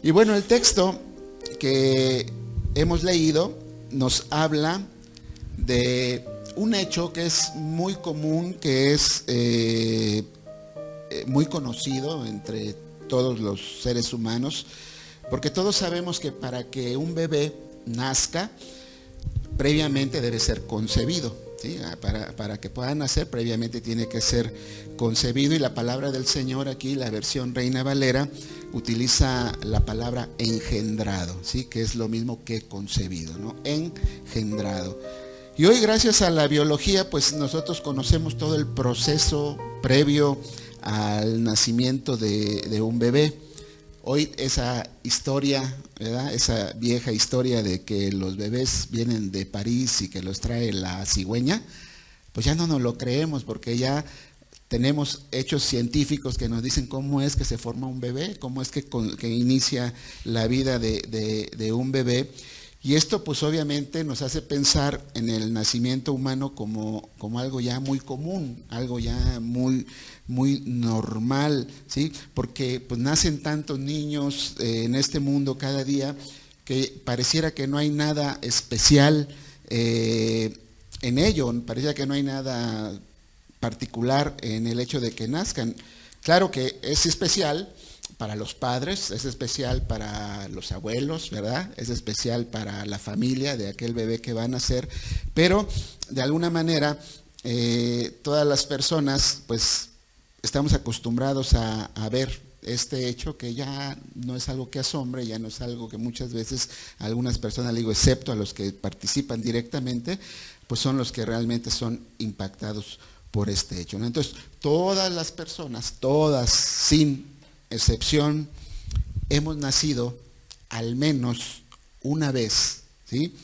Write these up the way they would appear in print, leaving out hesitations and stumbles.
Y bueno, el texto que hemos leído nos habla de un hecho que es muy común, que es muy conocido entre todos los seres humanos, porque todos sabemos que para que un bebé nazca, previamente debe ser concebido, ¿sí? Para que pueda nacer, previamente tiene que ser concebido, y la palabra del Señor aquí, la versión Reina Valera, utiliza la palabra engendrado, ¿sí? Que es lo mismo que concebido, ¿no? Engendrado. Y hoy, gracias a la biología, pues nosotros conocemos todo el proceso previo al nacimiento de un bebé. Hoy esa historia, ¿verdad? Esa vieja historia de que los bebés vienen de París y que los trae la cigüeña, pues ya no nos lo creemos, porque ya tenemos hechos científicos que nos dicen cómo es que se forma un bebé, cómo es que inicia la vida de un bebé. Y esto pues obviamente nos hace pensar en el nacimiento humano como algo ya muy común, algo ya muy normal, ¿sí? Porque pues nacen tantos niños en este mundo cada día que pareciera que no hay nada especial en ello, pareciera que no hay nada particular en el hecho de que nazcan. Claro que es especial para los padres, es especial para los abuelos, ¿verdad? Es especial para la familia de aquel bebé que va a nacer, pero de alguna manera todas las personas pues estamos acostumbrados a ver este hecho, que ya no es algo que asombre, ya no es algo que muchas veces a algunas personas, digo, excepto a los que participan directamente, pues son los que realmente son impactados por este hecho, ¿no? Entonces, todas las personas, todas sin excepción, hemos nacido al menos una vez, ¿sí?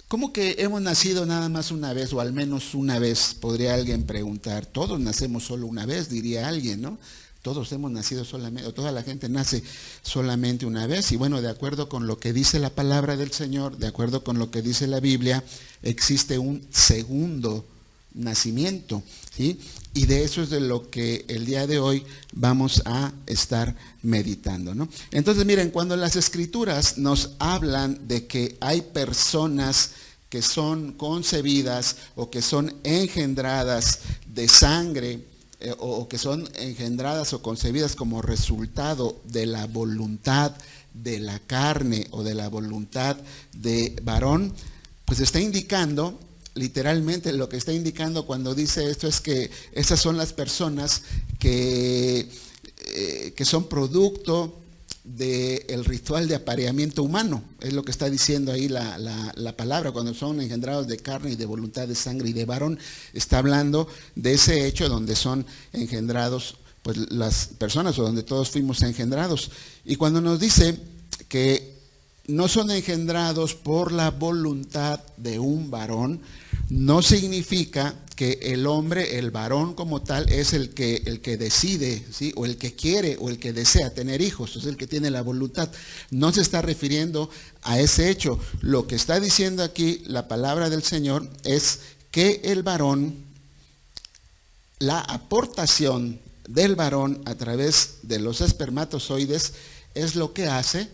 ¿Cómo que hemos nacido nada más una vez o al menos una vez? Podría alguien preguntar. Todos nacemos solo una vez, diría alguien, ¿no? Todos hemos nacido solamente, o toda la gente nace solamente una vez. Y bueno, de acuerdo con lo que dice la palabra del Señor, de acuerdo con lo que dice la Biblia, existe un segundo nacimiento, ¿sí? Y de eso es de lo que el día de hoy vamos a estar meditando, ¿no? Entonces, miren, cuando las Escrituras nos hablan de que hay personas que son concebidas o que son engendradas de sangre, o que son engendradas o concebidas como resultado de la voluntad de la carne o de la voluntad de varón, pues está indicando, literalmente lo que está indicando cuando dice esto es que esas son las personas que son producto del ritual de apareamiento humano, es lo que está diciendo ahí la palabra. Cuando son engendrados de carne y de voluntad de sangre y de varón, está hablando de ese hecho donde son engendrados pues las personas, o donde todos fuimos engendrados. Y cuando nos dice que no son engendrados por la voluntad de un varón, no significa que el hombre, el varón como tal, es el que decide, ¿sí? O el que quiere o el que desea tener hijos, es el que tiene la voluntad. No se está refiriendo a ese hecho. Lo que está diciendo aquí la palabra del Señor es que el varón, la aportación del varón a través de los espermatozoides es lo que hace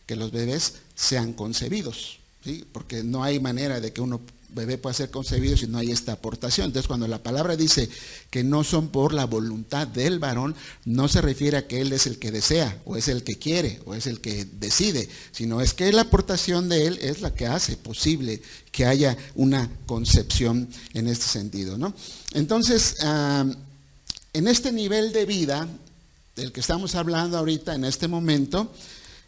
que los bebés sean concebidos, ¿sí? Porque no hay manera de que un bebé pueda ser concebido si no hay esta aportación. Entonces, cuando la palabra dice que no son por la voluntad del varón, no se refiere a que él es el que desea, o es el que quiere, o es el que decide, sino es que la aportación de él es la que hace posible que haya una concepción en este sentido, ¿no? Entonces, en este nivel de vida del que estamos hablando ahorita, en este momento,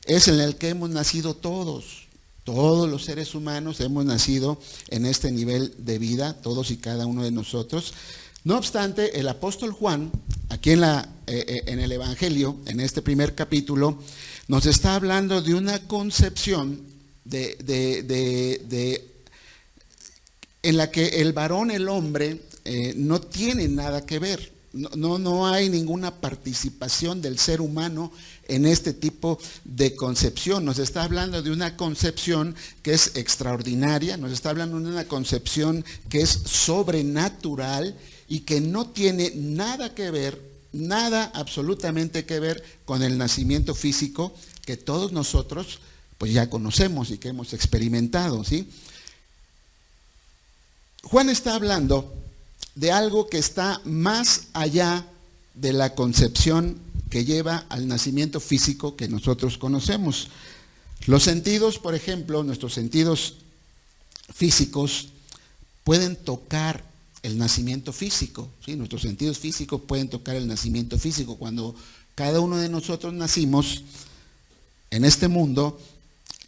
es en el que hemos nacido todos los seres humanos hemos nacido en este nivel de vida, todos y cada uno de nosotros. No obstante, el apóstol Juan, aquí en el Evangelio, en este primer capítulo, nos está hablando de una concepción en la que el varón, el hombre, no tiene nada que ver. No hay ninguna participación del ser humano en este tipo de concepción. Nos está hablando de una concepción que es extraordinaria, nos está hablando de una concepción que es sobrenatural y que no tiene nada que ver, nada absolutamente que ver con el nacimiento físico que todos nosotros pues ya conocemos y que hemos experimentado, ¿sí? Juan está hablando de algo que está más allá de la concepción que lleva al nacimiento físico que nosotros conocemos. Los sentidos, por ejemplo, nuestros sentidos físicos pueden tocar el nacimiento físico, ¿sí? Nuestros sentidos físicos pueden tocar el nacimiento físico. Cuando cada uno de nosotros nacimos en este mundo,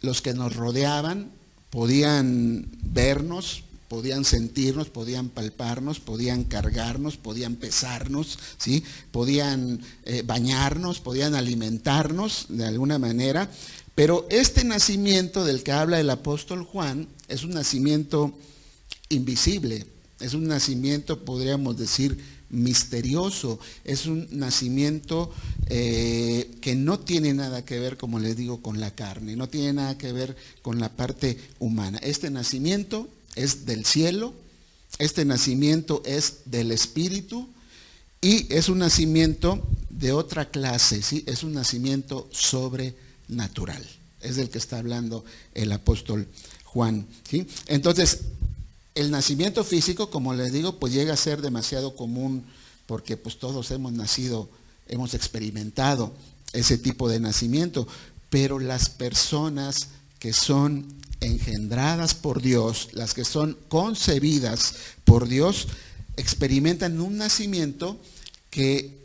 los que nos rodeaban podían vernos, podían sentirnos, podían palparnos, podían cargarnos, podían pesarnos, ¿sí? Podían bañarnos, podían alimentarnos de alguna manera. Pero este nacimiento del que habla el apóstol Juan es un nacimiento invisible, es un nacimiento, podríamos decir, misterioso, es un nacimiento que no tiene nada que ver, como les digo, con la carne, no tiene nada que ver con la parte humana. Este nacimiento es del cielo, este nacimiento es del Espíritu y es un nacimiento de otra clase, ¿sí? Es un nacimiento sobrenatural, es del que está hablando el apóstol Juan, ¿sí? Entonces, el nacimiento físico, como les digo, pues llega a ser demasiado común porque pues todos hemos nacido, hemos experimentado ese tipo de nacimiento, pero las personas que son engendradas por Dios, las que son concebidas por Dios, experimentan un nacimiento que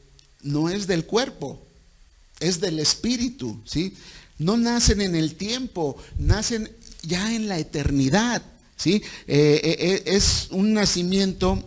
no es del cuerpo, es del espíritu, ¿sí? No nacen en el tiempo, nacen ya en la eternidad, ¿sí? Es un nacimiento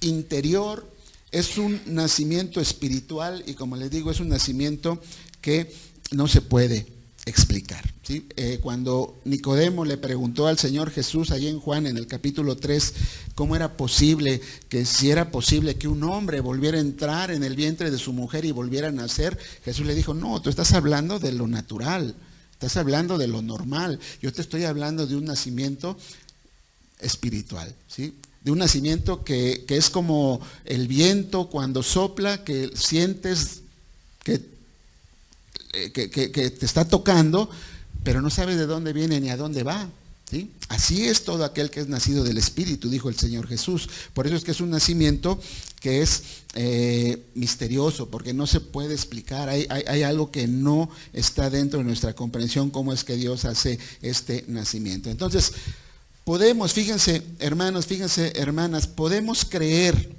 interior, es un nacimiento espiritual y como les digo, es un nacimiento que no se puede explicar, ¿sí? Cuando Nicodemo le preguntó al Señor Jesús allí en Juan en el capítulo 3 cómo era posible, que si era posible que un hombre volviera a entrar en el vientre de su mujer y volviera a nacer, Jesús le dijo, no, tú estás hablando de lo natural, estás hablando de lo normal, yo te estoy hablando de un nacimiento espiritual, ¿sí? De un nacimiento que es como el viento cuando sopla, que sientes que te está tocando, pero no sabes de dónde viene ni a dónde va, ¿sí? Así es todo aquel que es nacido del Espíritu, dijo el Señor Jesús. Por eso es que es un nacimiento que es misterioso, porque no se puede explicar, hay algo que no está dentro de nuestra comprensión, cómo es que Dios hace este nacimiento. Entonces, podemos, fíjense hermanos, fíjense hermanas, podemos creer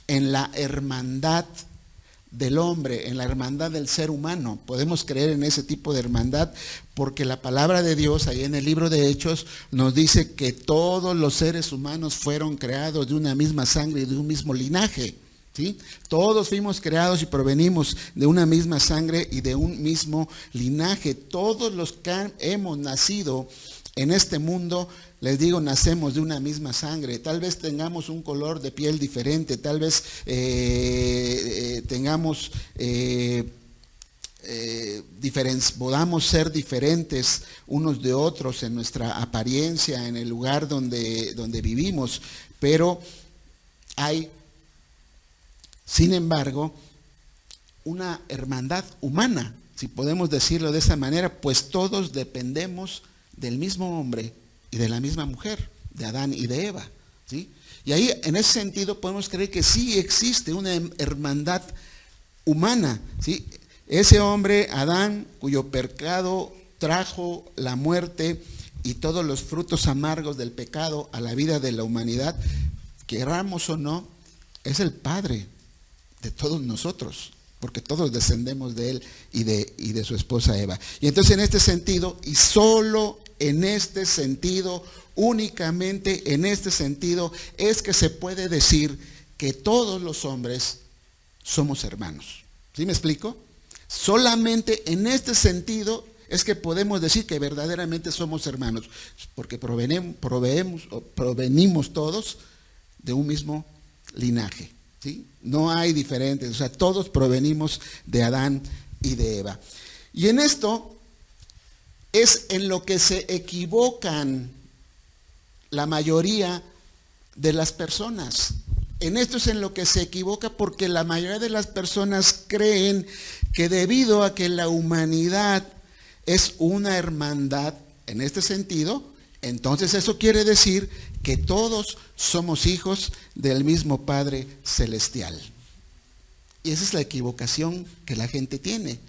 en la hermandad del hombre, en la hermandad del ser humano. Podemos creer en ese tipo de hermandad porque la palabra de Dios ahí en el libro de Hechos nos dice que todos los seres humanos fueron creados de una misma sangre y de un mismo linaje, ¿sí? Todos fuimos creados y provenimos de una misma sangre y de un mismo linaje. Todos los que hemos nacido en este mundo, les digo, nacemos de una misma sangre. Tal vez tengamos un color de piel diferente, tal vez tengamos podamos ser diferentes unos de otros en nuestra apariencia, en el lugar donde vivimos, pero hay, sin embargo, una hermandad humana, si podemos decirlo de esa manera, pues todos dependemos del mismo hombre y de la misma mujer, de Adán y de Eva, ¿sí? Y ahí, en ese sentido, podemos creer que sí existe una hermandad humana, ¿sí? Ese hombre, Adán, cuyo pecado trajo la muerte y todos los frutos amargos del pecado a la vida de la humanidad, queramos o no, es el padre de todos nosotros, porque todos descendemos de él y de su esposa Eva. Y entonces en este sentido, y solo en este sentido, únicamente en este sentido, es que se puede decir que todos los hombres somos hermanos. ¿Sí me explico? Solamente en este sentido es que podemos decir que verdaderamente somos hermanos, porque provenimos todos de un mismo linaje, ¿sí? No hay diferentes, o sea, todos provenimos de Adán y de Eva. Y en esto es en lo que se equivocan la mayoría de las personas. En esto es en lo que se equivoca porque la mayoría de las personas creen que debido a que la humanidad es una hermandad en este sentido, entonces eso quiere decir que todos somos hijos del mismo Padre Celestial. Y esa es la equivocación que la gente tiene.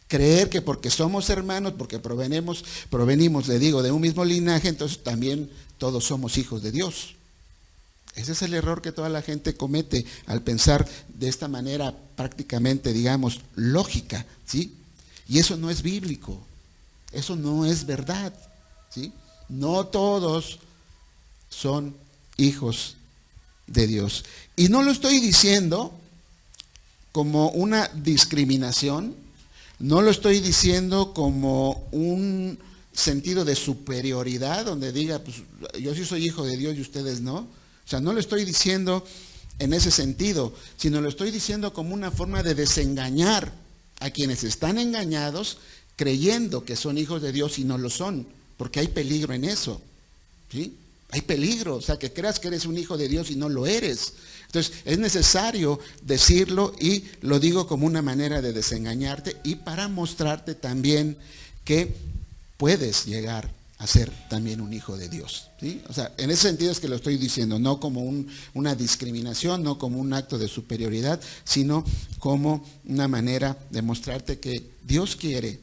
Creer que porque somos hermanos, porque provenimos, de un mismo linaje, entonces también todos somos hijos de Dios. Ese es el error que toda la gente comete al pensar de esta manera prácticamente, digamos, lógica, ¿sí? Y eso no es bíblico, eso no es verdad, ¿sí? No todos son hijos de Dios. Y no lo estoy diciendo como una discriminación, no lo estoy diciendo como un sentido de superioridad, donde diga, pues yo sí soy hijo de Dios y ustedes no. O sea, no lo estoy diciendo en ese sentido, sino lo estoy diciendo como una forma de desengañar a quienes están engañados creyendo que son hijos de Dios y no lo son, porque hay peligro en eso, ¿sí? Hay peligro, o sea, que creas que eres un hijo de Dios y no lo eres. Entonces, es necesario decirlo y lo digo como una manera de desengañarte y para mostrarte también que puedes llegar a ser también un hijo de Dios, ¿sí? O sea, en ese sentido es que lo estoy diciendo, no como una discriminación, no como un acto de superioridad, sino como una manera de mostrarte que Dios quiere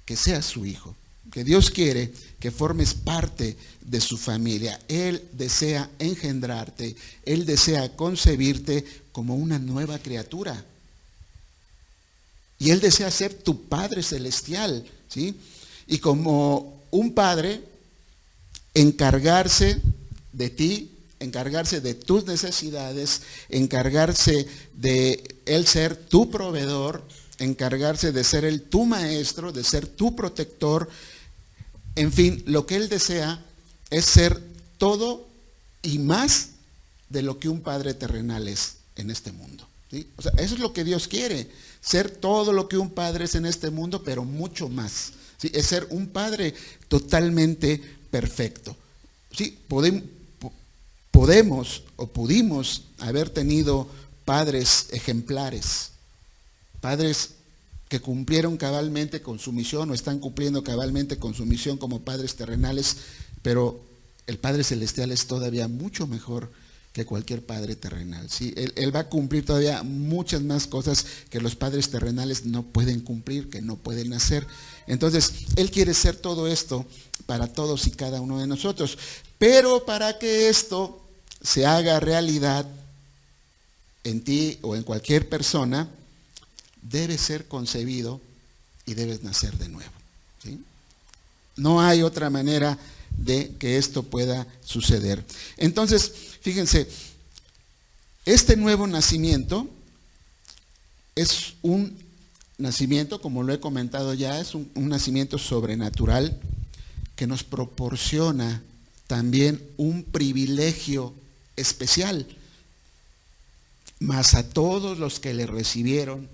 que seas su hijo, que Dios quiere que formes parte de su familia. Él desea engendrarte, Él desea concebirte como una nueva criatura. Y Él desea ser tu Padre Celestial, ¿sí? Y como un padre, encargarse de ti, encargarse de tus necesidades, encargarse de Él ser tu proveedor, encargarse de ser Él tu maestro, de ser tu protector. En fin, lo que Él desea es ser todo y más de lo que un padre terrenal es en este mundo, ¿sí? O sea, eso es lo que Dios quiere, ser todo lo que un padre es en este mundo, pero mucho más. ¿Sí? Es ser un padre totalmente perfecto. ¿Sí? Podemos o pudimos haber tenido padres ejemplares, padres que cumplieron cabalmente con su misión o están cumpliendo cabalmente con su misión como padres terrenales, pero el Padre Celestial es todavía mucho mejor que cualquier padre terrenal, ¿sí? Él va a cumplir todavía muchas más cosas que los padres terrenales no pueden cumplir, que no pueden hacer. Entonces, Él quiere ser todo esto para todos y cada uno de nosotros. Pero para que esto se haga realidad en ti o en cualquier persona, debe ser concebido y debes nacer de nuevo, ¿sí? No hay otra manera de que esto pueda suceder. Entonces, fíjense, este nuevo nacimiento es un nacimiento, como lo he comentado ya, es un nacimiento sobrenatural que nos proporciona también un privilegio especial, mas a todos los que le recibieron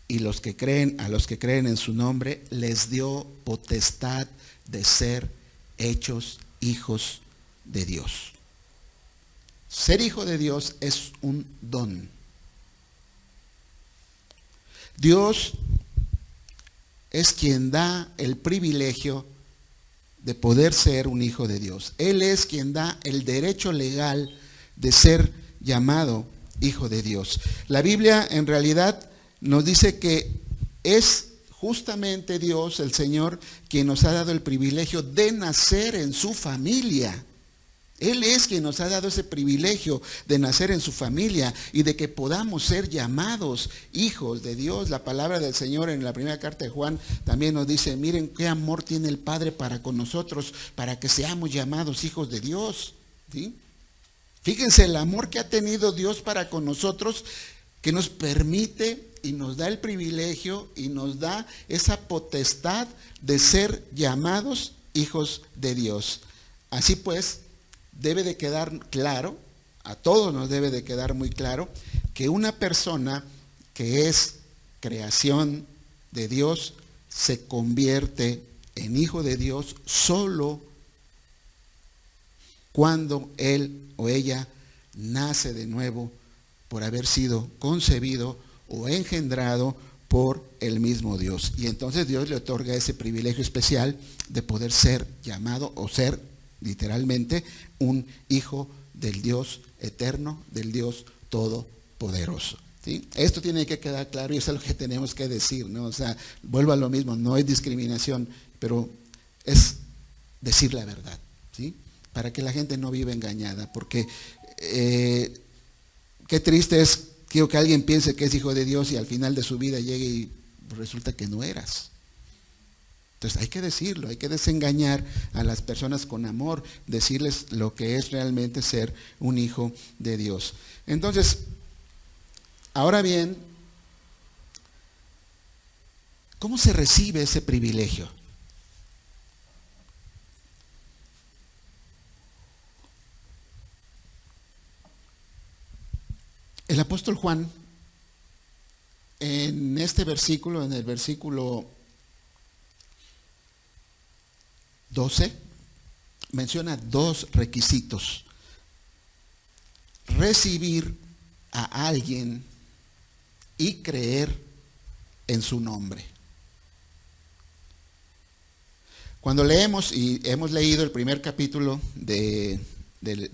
y a los que creen en su nombre, les dio potestad de ser hechos hijos de Dios. Ser hijo de Dios es un don. Dios es quien da el privilegio de poder ser un hijo de Dios. Él es quien da el derecho legal de ser llamado hijo de Dios. La Biblia en realidad nos dice que es justamente Dios, el Señor, quien nos ha dado el privilegio de nacer en su familia. Él es quien nos ha dado ese privilegio de nacer en su familia y de que podamos ser llamados hijos de Dios. La palabra del Señor en la primera carta de Juan también nos dice, miren qué amor tiene el Padre para con nosotros, para que seamos llamados hijos de Dios, ¿sí? Fíjense el amor que ha tenido Dios para con nosotros, que nos permite y nos da el privilegio y nos da esa potestad de ser llamados hijos de Dios. Así pues, debe de quedar claro, a todos nos debe de quedar muy claro, que una persona que es creación de Dios se convierte en hijo de Dios solo cuando él o ella nace de nuevo por haber sido concebido o engendrado por el mismo Dios. Y entonces Dios le otorga ese privilegio especial de poder ser llamado o ser literalmente un hijo del Dios eterno, del Dios todopoderoso. ¿Sí? Esto tiene que quedar claro y eso es lo que tenemos que decir, ¿no? O sea, vuelvo a lo mismo, no es discriminación, pero es decir la verdad, ¿sí? Para que la gente no viva engañada, porque qué triste es que alguien piense que es hijo de Dios y al final de su vida llegue y resulta que no eras. Entonces hay que decirlo, hay que desengañar a las personas con amor, decirles lo que es realmente ser un hijo de Dios. Entonces, ahora bien, ¿cómo se recibe ese privilegio? El apóstol Juan, en este versículo, en el versículo 12, menciona dos requisitos: recibir a alguien y creer en su nombre. Cuando leemos, y hemos leído el primer capítulo de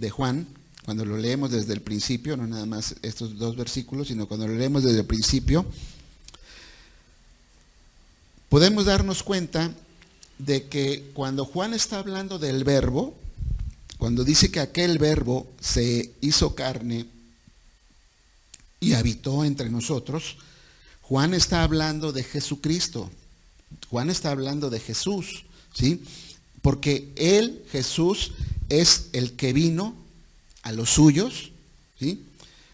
Juan, cuando lo leemos desde el principio, no nada más estos dos versículos, sino cuando lo leemos desde el principio, podemos darnos cuenta de que cuando Juan está hablando del verbo, cuando dice que aquel verbo se hizo carne y habitó entre nosotros, Juan está hablando de Jesucristo. Juan está hablando de Jesús, ¿sí? Porque él, Jesús, es el que vino a los suyos, ¿sí?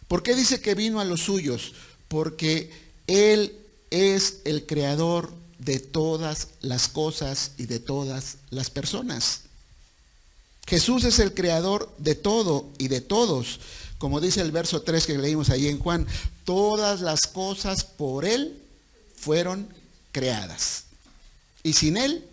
¿Por qué dice que vino a los suyos? Porque él es el creador de todas las cosas y de todas las personas. Jesús es el creador de todo y de todos. Como dice el verso 3 que leímos ahí en Juan, todas las cosas por él fueron creadas. Y sin él,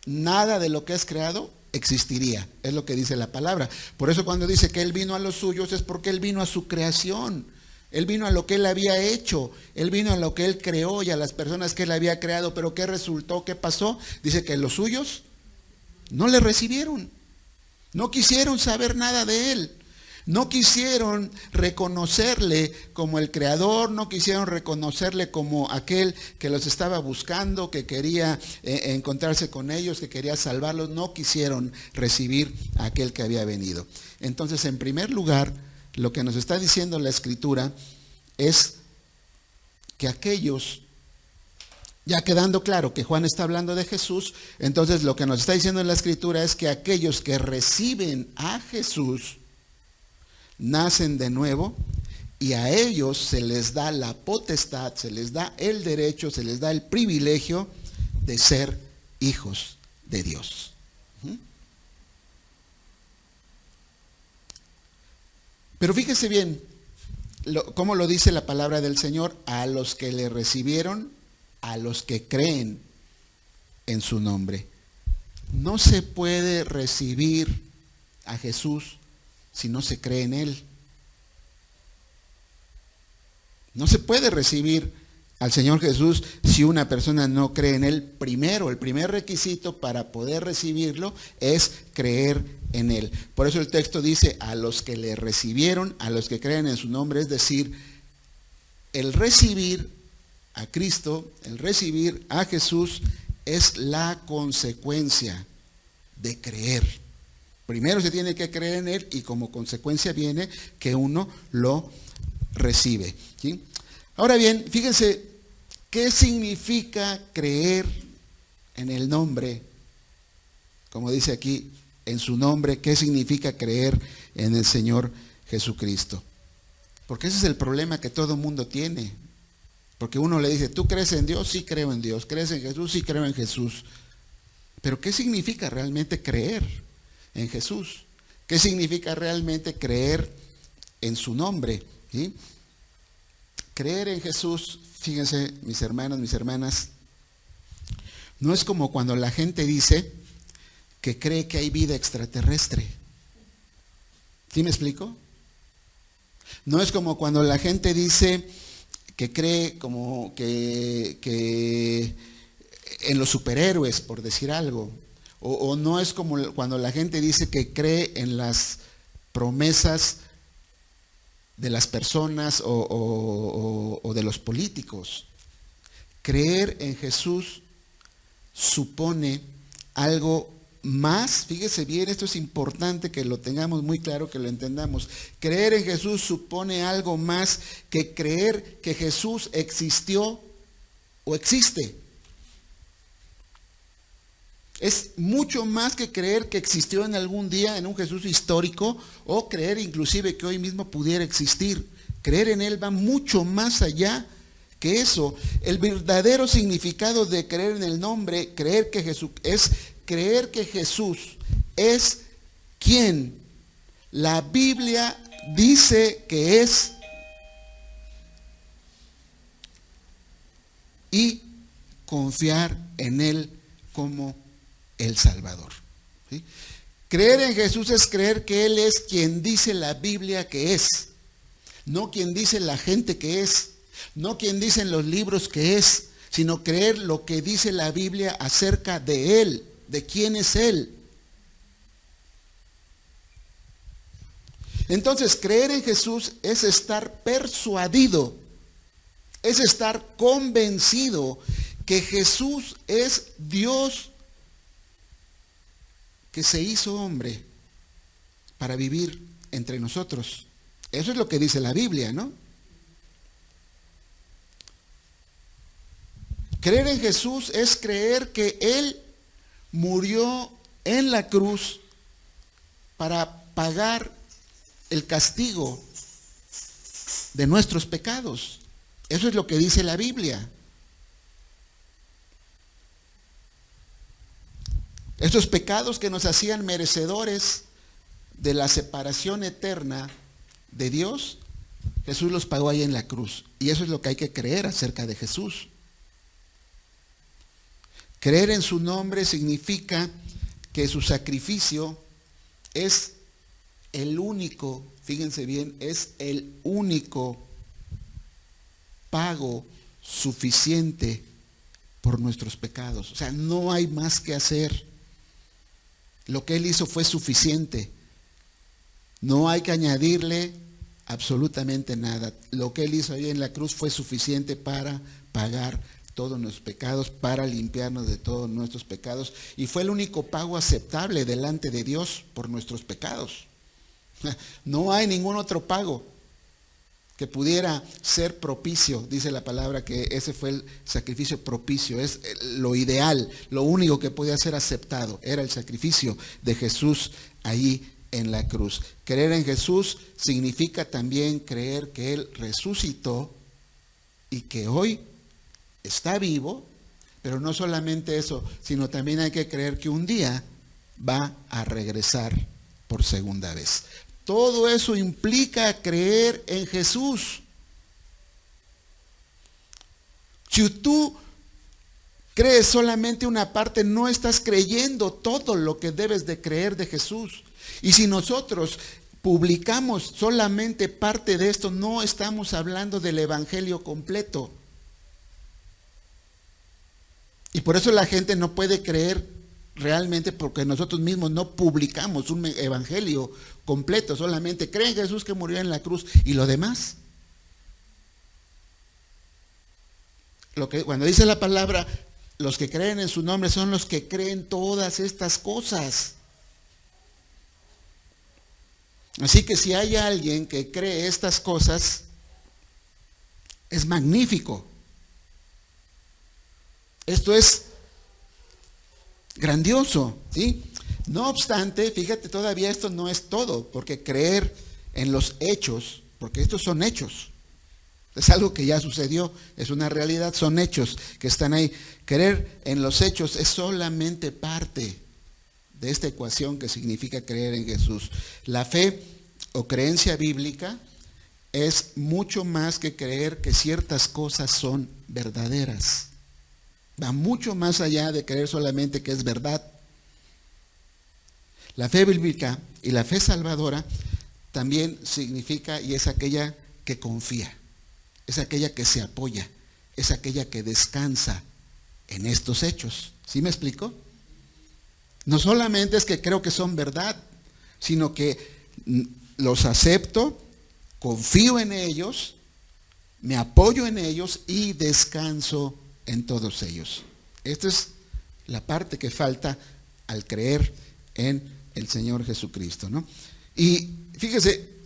nada de lo que es creado existiría. Es lo que dice la palabra. Por eso cuando dice que él vino a los suyos es porque él vino a su creación. Él vino a lo que él había hecho, él vino a lo que él creó y a las personas que él había creado, pero ¿qué resultó? ¿Qué pasó? Dice que los suyos no le recibieron, no quisieron saber nada de él, no quisieron reconocerle como el creador, no quisieron reconocerle como aquel que los estaba buscando, que quería encontrarse con ellos, que quería salvarlos, no quisieron recibir a aquel que había venido. Entonces, en primer lugar, lo que nos está diciendo la Escritura es que aquellos, ya quedando claro que Juan está hablando de Jesús, entonces lo que nos está diciendo en la Escritura es que aquellos que reciben a Jesús nacen de nuevo y a ellos se les da la potestad, se les da el derecho, se les da el privilegio de ser hijos de Dios. Pero fíjese bien cómo lo dice la palabra del Señor: a los que le recibieron, a los que creen en su nombre. No se puede recibir a Jesús si no se cree en él. No se puede recibir al Señor Jesús si una persona no cree en él. Primero, el primer requisito para poder recibirlo es creer en él. Por eso el texto dice: a los que le recibieron, a los que creen en su nombre. Es decir, el recibir a Cristo, el recibir a Jesús es la consecuencia de creer. Primero se tiene que creer en él y como consecuencia viene que uno lo recibe, ¿sí? Ahora bien, fíjense, ¿qué significa creer en el nombre? Como dice aquí, en su nombre, ¿qué significa creer en el Señor Jesucristo? Porque ese es el problema que todo mundo tiene. Porque uno le dice: ¿tú crees en Dios? Sí, creo en Dios. ¿Crees en Jesús? Sí, creo en Jesús. Pero ¿qué significa realmente creer en Jesús? ¿Qué significa realmente creer en su nombre? ¿Sí? Creer en Jesús, fíjense, mis hermanos, mis hermanas, no es como cuando la gente dice que cree que hay vida extraterrestre. ¿Sí me explico? No es como cuando la gente dice que cree como que en los superhéroes, por decir algo, o no es como cuando la gente dice que cree en las promesas de las personas o de los políticos. Creer en Jesús supone algo más, fíjese bien, esto es importante que lo tengamos muy claro, que lo entendamos. Creer en Jesús supone algo más que creer que Jesús existió o existe. Es mucho más que creer que existió en algún día en un Jesús histórico o creer inclusive que hoy mismo pudiera existir. Creer en Él va mucho más allá que eso. El verdadero significado de creer en el nombre, creer que Jesús es quien la Biblia dice que es y confiar en Él como el Salvador. ¿Sí? Creer en Jesús es creer que Él es quien dice la Biblia que es, no quien dice la gente que es, no quien dicen los libros que es, sino creer lo que dice la Biblia acerca de Él, de quién es Él. Entonces, creer en Jesús es estar persuadido, es estar convencido que Jesús es Dios que se hizo hombre para vivir entre nosotros. Eso es lo que dice la Biblia, ¿no? Creer en Jesús es creer que Él murió en la cruz para pagar el castigo de nuestros pecados. Eso es lo que dice la Biblia. Estos pecados que nos hacían merecedores de la separación eterna de Dios, Jesús los pagó ahí en la cruz. Y eso es lo que hay que creer acerca de Jesús. Creer en su nombre significa que su sacrificio es el único, fíjense bien, es el único pago suficiente por nuestros pecados. O sea, no hay más que hacer. Lo que Él hizo fue suficiente. No hay que añadirle absolutamente nada. Lo que Él hizo ahí en la cruz fue suficiente para pagar todos nuestros pecados, para limpiarnos de todos nuestros pecados. Y fue el único pago aceptable delante de Dios por nuestros pecados. No hay ningún otro pago que pudiera ser propicio. Dice la palabra que ese fue el sacrificio propicio. Es lo ideal, lo único que podía ser aceptado. Era el sacrificio de Jesús ahí en la cruz. Creer en Jesús significa también creer que Él resucitó y que hoy está vivo, pero no solamente eso, sino también hay que creer que un día va a regresar por segunda vez. Todo eso implica creer en Jesús. Si tú crees solamente una parte, no estás creyendo todo lo que debes de creer de Jesús. Y si nosotros publicamos solamente parte de esto, no estamos hablando del evangelio completo. Y por eso la gente no puede creer realmente, porque nosotros mismos no publicamos un evangelio completo, solamente creen en Jesús que murió en la cruz y lo demás. Cuando dice la palabra, los que creen en su nombre son los que creen todas estas cosas. Así que si hay alguien que cree estas cosas, es magnífico. Esto es grandioso, ¿sí? No obstante, fíjate, todavía esto no es todo, porque creer en los hechos, porque estos son hechos, es algo que ya sucedió, es una realidad, son hechos que están ahí. Creer en los hechos es solamente parte de esta ecuación que significa creer en Jesús. La fe o creencia bíblica es mucho más que creer que ciertas cosas son verdaderas. Va mucho más allá de creer solamente que es verdad. La fe bíblica y la fe salvadora también significa y es aquella que confía. es aquella que se apoya, es aquella que descansa en estos hechos. ¿Sí me explico? No solamente es que creo que son verdad, sino que los acepto, confío en ellos, me apoyo en ellos y descanso en todos ellos. Esta es la parte que falta al creer en el Señor Jesucristo, ¿no? Y fíjese,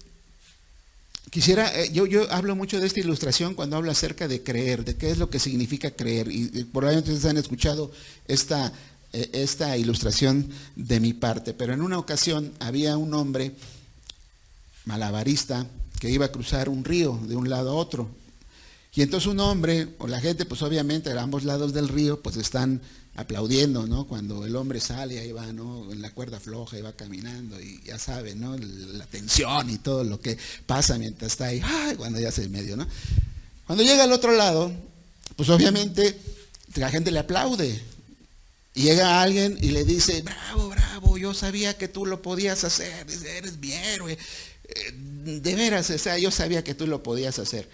yo hablo mucho de esta ilustración cuando hablo acerca de creer, de qué es lo que significa creer. Y probablemente ustedes han escuchado esta ilustración de mi parte, pero en una ocasión había un hombre malabarista que iba a cruzar un río de un lado a otro. Y entonces un hombre, o la gente, pues obviamente a ambos lados del río, pues están aplaudiendo, ¿no? Cuando el hombre sale, ahí va, ¿no? En la cuerda floja, y va caminando, y ya saben, ¿no? La tensión y todo lo que pasa mientras está ahí, ¡ay! Cuando ya se medio, ¿no? Cuando llega al otro lado, pues obviamente la gente le aplaude. Y llega alguien y le dice, bravo, bravo, yo sabía que tú lo podías hacer, eres mi héroe. De veras, o sea, yo sabía que tú lo podías hacer.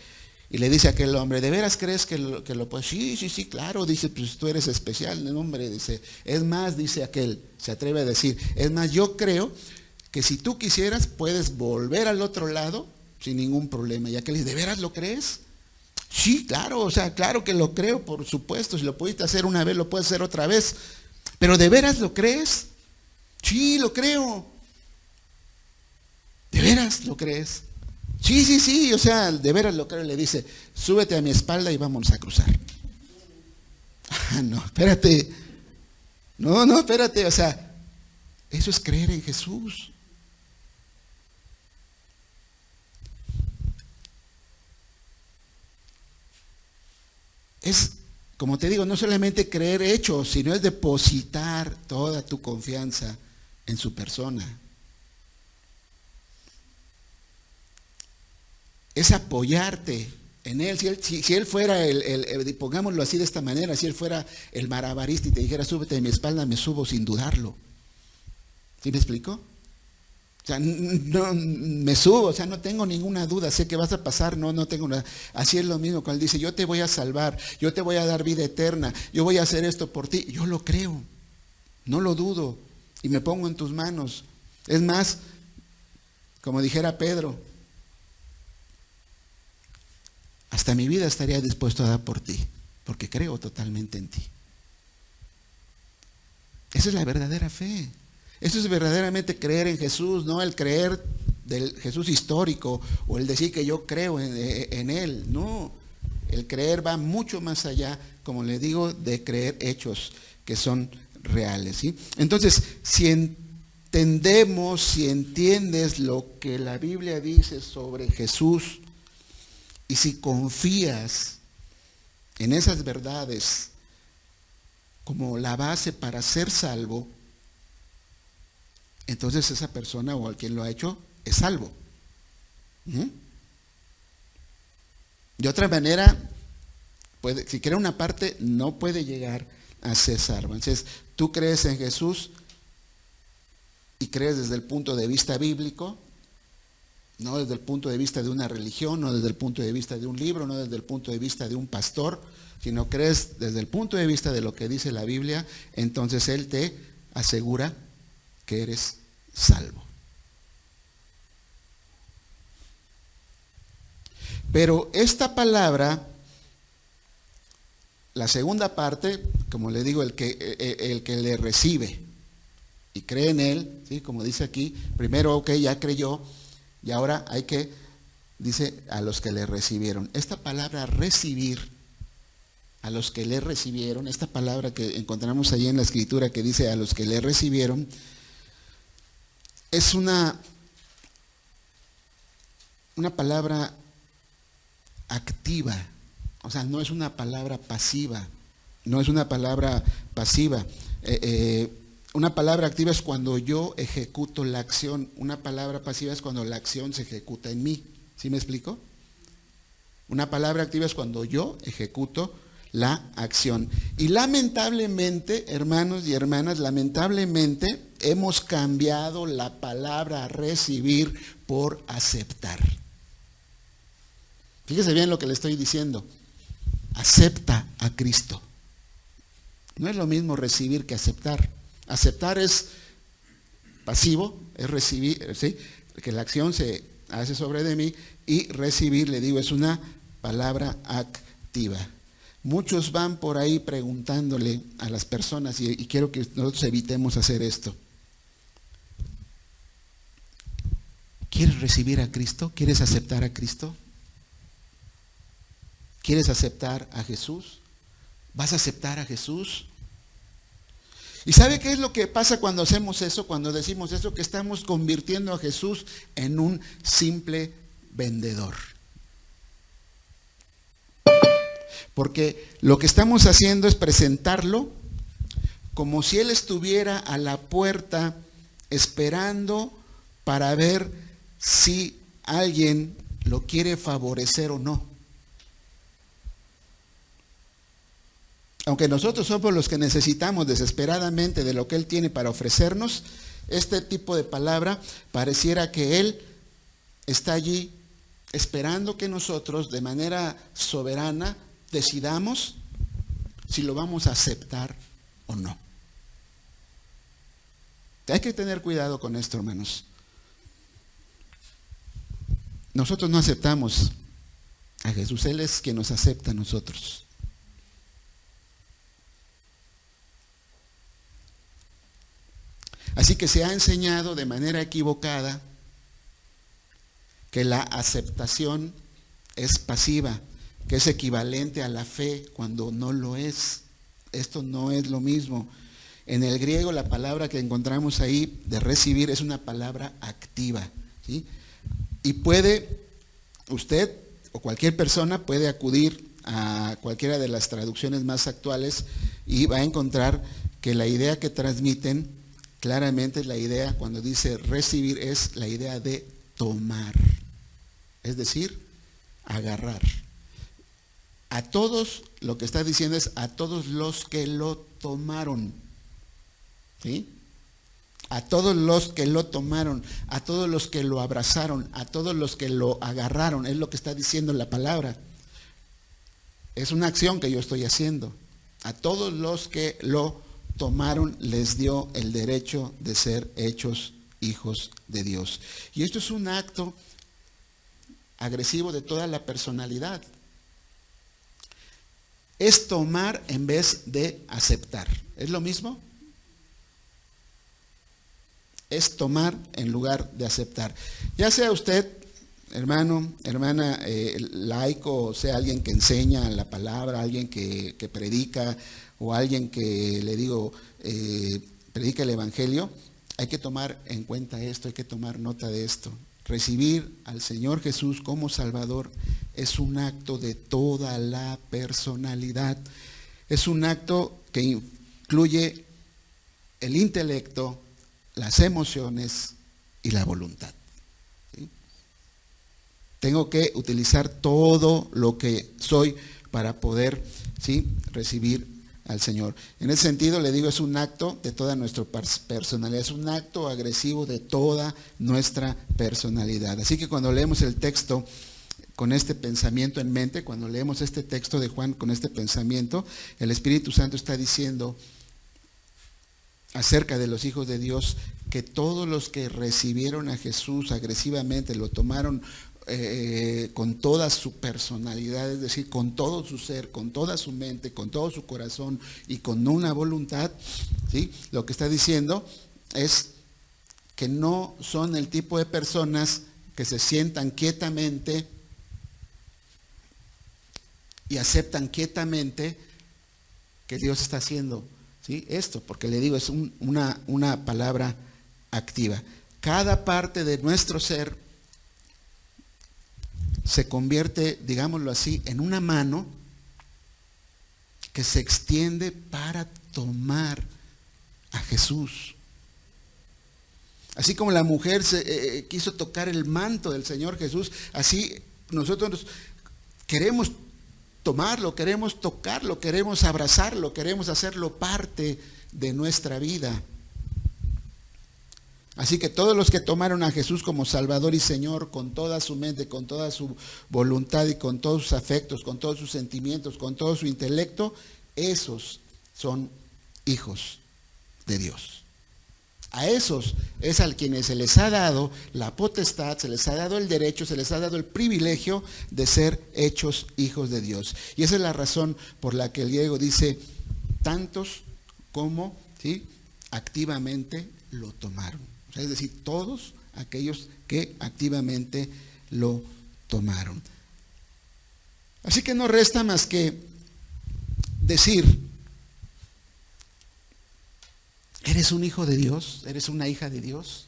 Y le dice a aquel hombre, ¿de veras crees que lo puedes? Sí, claro, dice, pues tú eres especial, ¿no, hombre? Dice, es más, dice aquel, se atreve a decir, es más, yo creo que si tú quisieras, puedes volver al otro lado sin ningún problema. Y aquel dice, ¿de veras lo crees? Sí, claro, o sea, claro que lo creo, por supuesto, si lo pudiste hacer una vez, lo puedes hacer otra vez. ¿Pero de veras lo crees? Sí, lo creo. ¿De veras lo crees? Sí, o sea, de veras lo creo. Le dice, súbete a mi espalda y vamos a cruzar. No, espérate. No, espérate, o sea, eso es creer en Jesús. Es, como te digo, no solamente creer hechos, sino es depositar toda tu confianza en su persona. Es apoyarte en Él. Si Él fuera pongámoslo así de esta manera, si Él fuera el malabarista y te dijera, súbete de mi espalda, me subo sin dudarlo. ¿Sí me explico? O sea, no, me subo, o sea, no tengo ninguna duda, sé que vas a pasar, no tengo nada. Así es lo mismo cuando Él dice, yo te voy a salvar, yo te voy a dar vida eterna, yo voy a hacer esto por ti. Yo lo creo, no lo dudo y me pongo en tus manos. Es más, como dijera Pedro, hasta mi vida estaría dispuesto a dar por ti, porque creo totalmente en ti. Esa es la verdadera fe. Eso es verdaderamente creer en Jesús, no el creer del Jesús histórico o el decir que yo creo en Él. No, el creer va mucho más allá, como le digo, de creer hechos que son reales, ¿sí? Entonces, si entendemos, si entiendes lo que la Biblia dice sobre Jesús, y si confías en esas verdades como la base para ser salvo, entonces esa persona o quien lo ha hecho es salvo. De otra manera, si cree una parte, no puede llegar a ser salvo. Entonces, tú crees en Jesús y crees desde el punto de vista bíblico, no desde el punto de vista de una religión, no desde el punto de vista de un libro, no desde el punto de vista de un pastor, sino crees desde el punto de vista de lo que dice la Biblia, entonces Él te asegura que eres salvo. Pero esta palabra, la segunda parte, como le digo, el que le recibe y cree en Él, ¿sí? Como dice aquí, primero, ok, ya creyó, y ahora hay que, dice, a los que le recibieron. Esta palabra recibir, a los que le recibieron, esta palabra que encontramos allí en la Escritura que dice a los que le recibieron, es una palabra activa. O sea, no es una palabra pasiva. No es una palabra pasiva. Una palabra activa es cuando yo ejecuto la acción. Una palabra pasiva es cuando la acción se ejecuta en mí. ¿Sí me explico? Una palabra activa es cuando yo ejecuto la acción. Y lamentablemente, hermanos y hermanas, lamentablemente hemos cambiado la palabra recibir por aceptar. Fíjese bien lo que le estoy diciendo. Acepta a Cristo. No es lo mismo recibir que aceptar. Aceptar es pasivo, es recibir, ¿sí? Que la acción se hace sobre de mí, y recibir, le digo, es una palabra activa. Muchos van por ahí preguntándole a las personas, y quiero que nosotros evitemos hacer esto. ¿Quieres recibir a Cristo? ¿Quieres aceptar a Cristo? ¿Quieres aceptar a Jesús? ¿Vas a aceptar a Jesús? ¿Y sabe qué es lo que pasa cuando hacemos eso? Cuando decimos eso, que estamos convirtiendo a Jesús en un simple vendedor. Porque lo que estamos haciendo es presentarlo como si Él estuviera a la puerta esperando para ver si alguien lo quiere favorecer o no. Aunque nosotros somos los que necesitamos desesperadamente de lo que Él tiene para ofrecernos, este tipo de palabra pareciera que Él está allí esperando que nosotros de manera soberana decidamos si lo vamos a aceptar o no. Hay que tener cuidado con esto, hermanos. Nosotros no aceptamos a Jesús, Él es quien nos acepta a nosotros. Así que se ha enseñado de manera equivocada que la aceptación es pasiva, que es equivalente a la fe cuando no lo es. Esto no es lo mismo. En el griego la palabra que encontramos ahí de recibir es una palabra activa, ¿sí? Y puede usted o cualquier persona puede acudir a cualquiera de las traducciones más actuales y va a encontrar que la idea que transmiten claramente, la idea cuando dice recibir es la idea de tomar, es decir, agarrar. A todos, lo que está diciendo es a todos los que lo tomaron, ¿sí? A todos los que lo tomaron, a todos los que lo abrazaron, a todos los que lo agarraron, es lo que está diciendo la palabra. Es una acción que yo estoy haciendo. A todos los que lo tomaron les dio el derecho de ser hechos hijos de Dios. Y esto es un acto agresivo de toda la personalidad. Es tomar en vez de aceptar. ¿Es lo mismo? Es tomar en lugar de aceptar. Ya sea usted, hermano, hermana, laico, o sea alguien que enseña la palabra, alguien que predica, o alguien que, le digo, predica el evangelio, hay que tomar en cuenta esto, hay que tomar nota de esto. Recibir al Señor Jesús como Salvador es un acto de toda la personalidad. Es un acto que incluye el intelecto, las emociones y la voluntad. ¿Sí? Tengo que utilizar todo lo que soy para poder, ¿sí?, recibir al Señor. En ese sentido, le digo, es un acto de toda nuestra personalidad, es un acto agresivo de toda nuestra personalidad. Así que cuando leemos el texto con este pensamiento en mente, cuando leemos este texto de Juan con este pensamiento, el Espíritu Santo está diciendo acerca de los hijos de Dios que todos los que recibieron a Jesús agresivamente, lo tomaron con toda su personalidad, es decir, con todo su ser, con toda su mente, con todo su corazón y con una voluntad, ¿sí? Lo que está diciendo es que no son el tipo de personas que se sientan quietamente y aceptan quietamente que Dios está haciendo, ¿sí?, esto, porque le digo, es una palabra activa. Cada parte de nuestro ser se convierte, digámoslo así, en una mano que se extiende para tomar a Jesús. Así como la mujer quiso tocar el manto del Señor Jesús, así nosotros queremos tomarlo, queremos tocarlo, queremos abrazarlo, queremos hacerlo parte de nuestra vida. Así que todos los que tomaron a Jesús como Salvador y Señor con toda su mente, con toda su voluntad y con todos sus afectos, con todos sus sentimientos, con todo su intelecto, esos son hijos de Dios. A esos es a quienes se les ha dado la potestad, se les ha dado el derecho, se les ha dado el privilegio de ser hechos hijos de Dios. Y esa es la razón por la que el griego dice, tantos como, ¿sí?, activamente lo tomaron. O sea, es decir, todos aquellos que activamente lo tomaron. Así que no resta más que decir, ¿eres un hijo de Dios? ¿Eres una hija de Dios?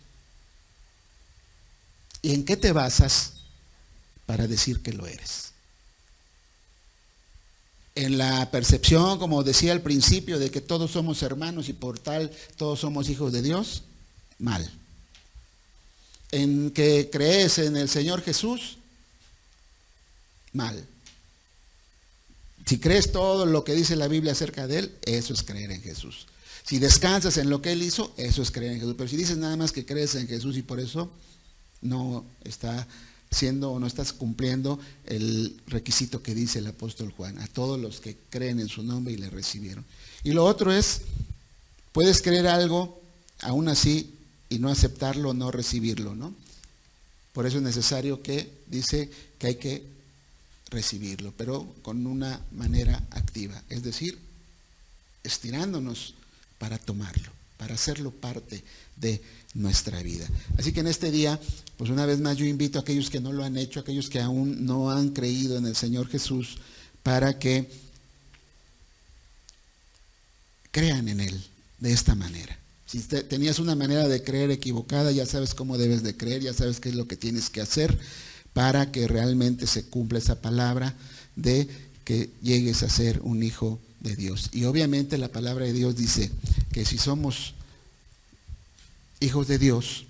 ¿Y en qué te basas para decir que lo eres? En la percepción, como decía al principio, de que todos somos hermanos y por tal todos somos hijos de Dios, mal. En que crees en el Señor Jesús, mal. Si crees todo lo que dice la Biblia acerca de Él, eso es creer en Jesús. Si descansas en lo que Él hizo, eso es creer en Jesús. Pero si dices nada más que crees en Jesús y por eso no está siendo o no estás cumpliendo el requisito que dice el apóstol Juan, a todos los que creen en su nombre y le recibieron. Y lo otro es, puedes creer algo aún así y no aceptarlo, no recibirlo, ¿no? Por eso es necesario que dice que hay que recibirlo, pero con una manera activa, es decir, estirándonos para tomarlo, para hacerlo parte de nuestra vida. Así que en este día, pues una vez más yo invito a aquellos que no lo han hecho, aquellos que aún no han creído en el Señor Jesús, para que crean en Él de esta manera. Si tenías una manera de creer equivocada, ya sabes cómo debes de creer, ya sabes qué es lo que tienes que hacer para que realmente se cumpla esa palabra de que llegues a ser un hijo de Dios. Y obviamente la palabra de Dios dice que si somos hijos de Dios,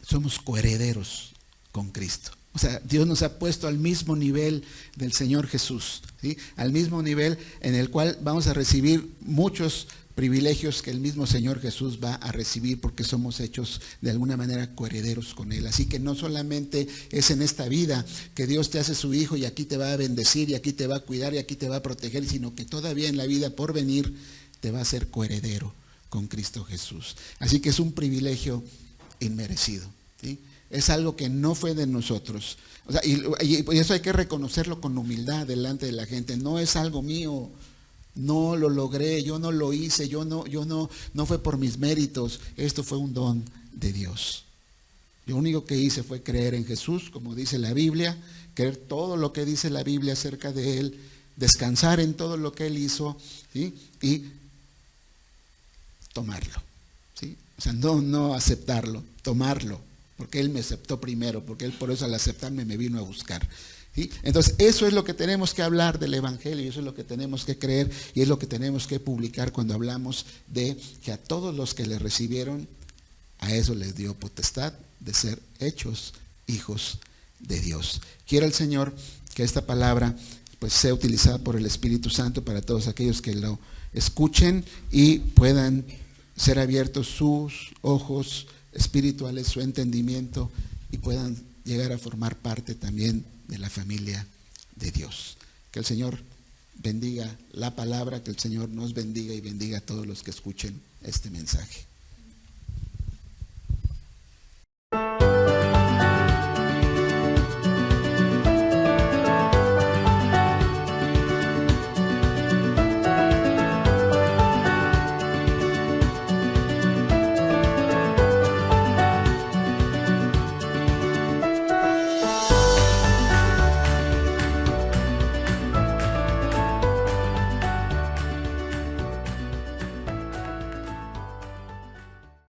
somos coherederos con Cristo. O sea, Dios nos ha puesto al mismo nivel del Señor Jesús, ¿sí? Al mismo nivel en el cual vamos a recibir muchos privilegios que el mismo Señor Jesús va a recibir porque somos hechos de alguna manera coherederos con Él. Así que no solamente es en esta vida que Dios te hace su hijo y aquí te va a bendecir y aquí te va a cuidar y aquí te va a proteger, sino que todavía en la vida por venir te va a hacer coheredero con Cristo Jesús. Así que es un privilegio inmerecido, ¿sí? Es algo que no fue de nosotros. O sea, y eso hay que reconocerlo con humildad delante de la gente. No es algo mío. No lo logré, yo no lo hice, no fue por mis méritos, esto fue un don de Dios. Lo único que hice fue creer en Jesús, como dice la Biblia, creer todo lo que dice la Biblia acerca de Él, descansar en todo lo que Él hizo, ¿sí? Y tomarlo, ¿sí? O sea, no aceptarlo, tomarlo, porque Él me aceptó primero, porque Él por eso al aceptarme me vino a buscar. ¿Sí? Entonces eso es lo que tenemos que hablar del Evangelio, eso es lo que tenemos que creer y es lo que tenemos que publicar cuando hablamos de que a todos los que le recibieron, a eso les dio potestad de ser hechos hijos de Dios. Quiera el Señor que esta palabra pues sea utilizada por el Espíritu Santo para todos aquellos que lo escuchen y puedan ser abiertos sus ojos espirituales, su entendimiento y puedan llegar a formar parte también de la familia de Dios. Que el Señor bendiga la palabra, que el Señor nos bendiga y bendiga a todos los que escuchen este mensaje.